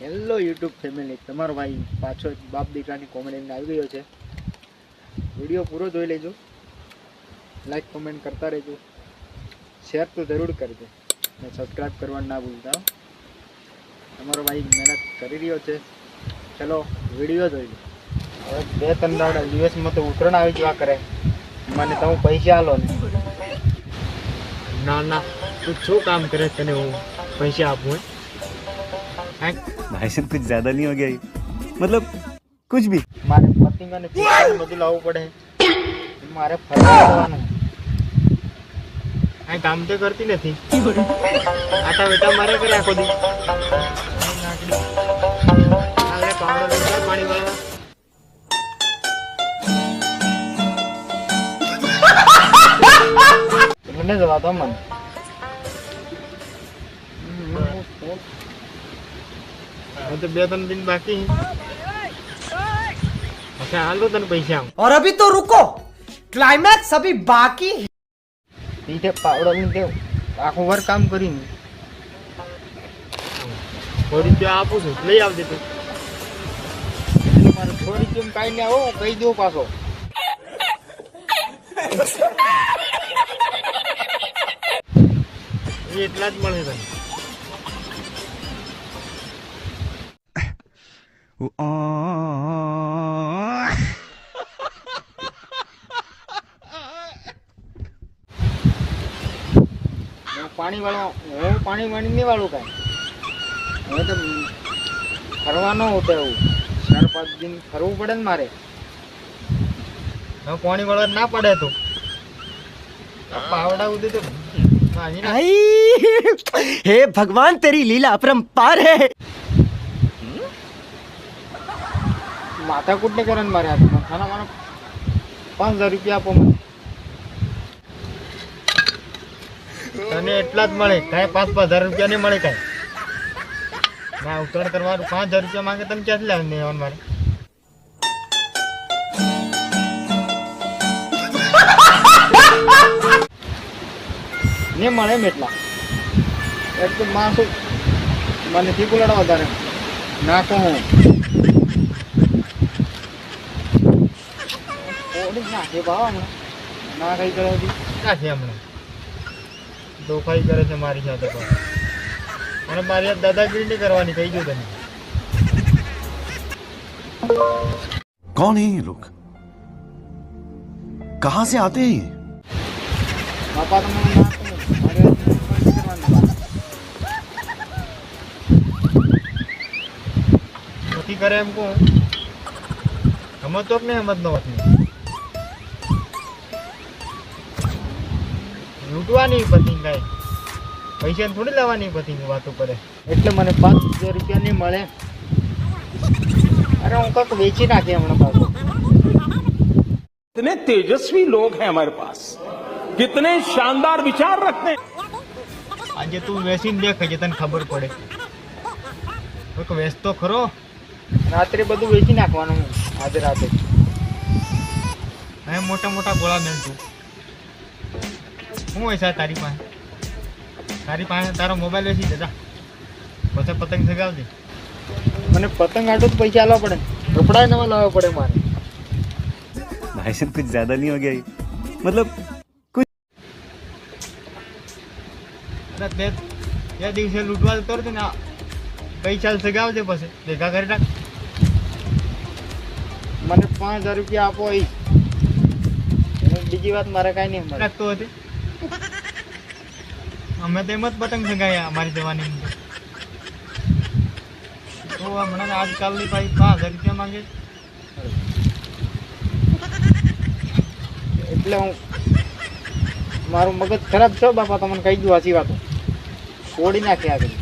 Hello YouTube family, તમારો ભાઈ પાછો બાપ દીકરાની કોમેડીમાં આવી ગયો છે. વિડીયો પૂરો જોઈ લેજો, લાઈક કમેન્ટ કરતા રહેજો, શેર તો જરૂર કરજો અને સબસ્ક્રાઈબ કરવાનું ના ભૂલતા. તમારો ભાઈ મહેનત કરી રહ્યો છે. ચલો વિડીયો જોઈ લો. હવે 2-3 દિવસમાં તો ઉતરણ આવી જવા કરે. મને તમે પૈસા આલો ને. ના ના, તું શું કામ કરે તને હું પૈસા આપું? भाई साहब कुछ ज्यादा नहीं हो गया ये? मतलब कुछ भी मारे पतिंग અને પીવાનું બધું લાવવું પડે. મારે ફરવા જવાનું. આ કામ તો કરતી નથી. આટા બેટા મારે કરે આખો દી. આલે પાવડો લઈ પાણી વાળવા. મને જવા દો મન. तो 2-3 दिन बाकी अच्छा हाल तन पैसा और अभी तो रुको, क्लाइमैक्स अभी बाकी है. पीछे पावड़ा में दे आखो वर काम करी ने थोड़ी पे आपो છું લઈ આવ દે તું. મારે થોડી કેમ કાઈ ને આવો કહી દો પાછો. એ એટલા જ મળે તને. પાણી વાળો હું પાણી નહીં વાળું કાંઈ. હવે તો ફરવાનો હોતો એવું 4-5 દિન ફરવું પડે ને મારે. હવે પાણી વાળવા ના પડે તો પાવડા ઉદે તો हे भगवान तेरी लीला अपरंपार है. માથાકૂટ ને કરે ને મારે હાથમાં ખાના મારા 5000 રૂપિયા આપો મને. તને એટલા જ મળે કાંઈ 5,000 રૂપિયા નહીં મળે કાંઈ. ના ઉતરણ કરવાનું 5,000 રૂપિયા માંગે તમે ક્યાંથી લાવીને આવવાનું મારે? ને મળે એમ એટલા એટલે માણસો મને થી બોલાડવા વધારે નાખો હું નાખે ભાવ હમણાં ના કઈ કરે નાખે હમણાં દોખાઈ કરે છે મારી સાથે પણ. અને મારી દાદાગીરી નહીં કરવાની કહી દઉં તને. कौन है ये लोग? कहाँ से आते हैं ये? બાપા તમે ના કહો. મારે નથી કરે એમ કહું સમજ તો ને સમજ નો વાત નહીં. લૂંટવાની પતિંગ કાંઈ પૈસા થોડી લેવાની પતિંગ વાતો કરે એટલે મને 5,000 રૂપિયા નહીં મળે. અરે હું કંઈક વેચી નાખી હમણાં પાછો. कितने तेजस्वी लोग हैं हमारे पास, कितने शानदार विचार रखते हैं. આજે તું વેચીને દેખ જે તને ખબર પડે. કોઈક વેચતો ખરો. રાત્રે બધું વેચી નાખવાનું આજે રાતે. હવે મોટા મોટા ગોળા મેં તું શું હોય છે તારી પાસે તારો મોબાઈલ વેચી દેતા પછી પતંગ સગાવજે. મને પતંગ આટો જ પૈસા આલવા પડે, કપડા નવા લાવવા પડે મારે. भाई साहब कुछ ज्यादा नहीं हो गया ये? मतलब कुछ બે દિવસે લૂંટવા જતો રહેતો ને પૈસા સગાવજે પછી ભેગા કરી નાખ. મને 5,000 રૂપિયા આપો. બીજી વાત મારે કાંઈ નહીં લાગતું હતી. અમે તો એમ જ પતંગ સગાવ્યા અમારી જવાની અંદર. તો હમણાં આજકાલની ભાઈ 5,000 રૂપિયા માંગે એટલે હું મારું મગજ ખરાબ છે બાપા. તમને કહી દઉં આછી વાતો છોડી નાખી આગળ.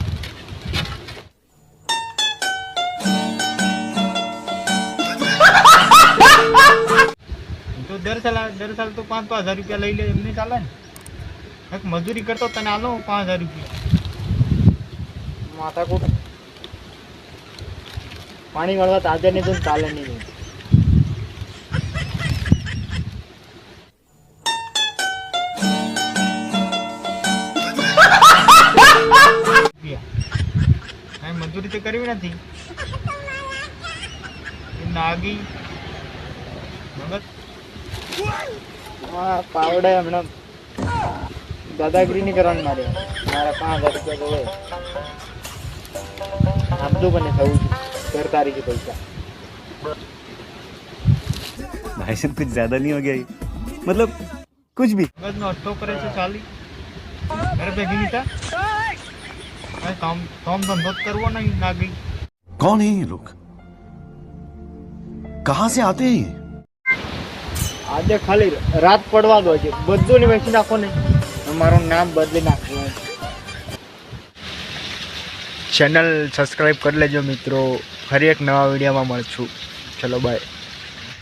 તો દર સાલ તો 5,000 રૂપિયા લઈ લે એમને ચાલે ને. એક મજૂરી કરતો તને આલો 5,000 રૂપિયા માથાકૂટ. પાણી વાળવા તાજે નહીં તો ચાલે નહીં. મજૂરી તો કરવી નથી. નાગી ભગત પાવડે હમણાં દાદાગીરી નહીં કરવાની મારે. મારા 5000 રૂપિયા જોવે આપતું બને થવું છે 13 તારીખે પૈસા. भाई साहब कुछ ज्यादा नहीं हो गया ये? मतलब कुछ भी. મગજનો અટ્ટો કરે છે ચાલી ઘરે ભેગી નીતા કામ ધંધો કરવો નહીં. નાગી कौन है ये लोग? कहां से आते हैं ये? આજે ખાલી રાત પડવા દો છે બધું ને વેચી નાખો ને મારું નામ બદલી નાખવું. ચેનલ સબસ્ક્રાઈબ કરી લેજો મિત્રો. ફરી એક નવા વિડીયોમાં મળશું. ચલો બાય.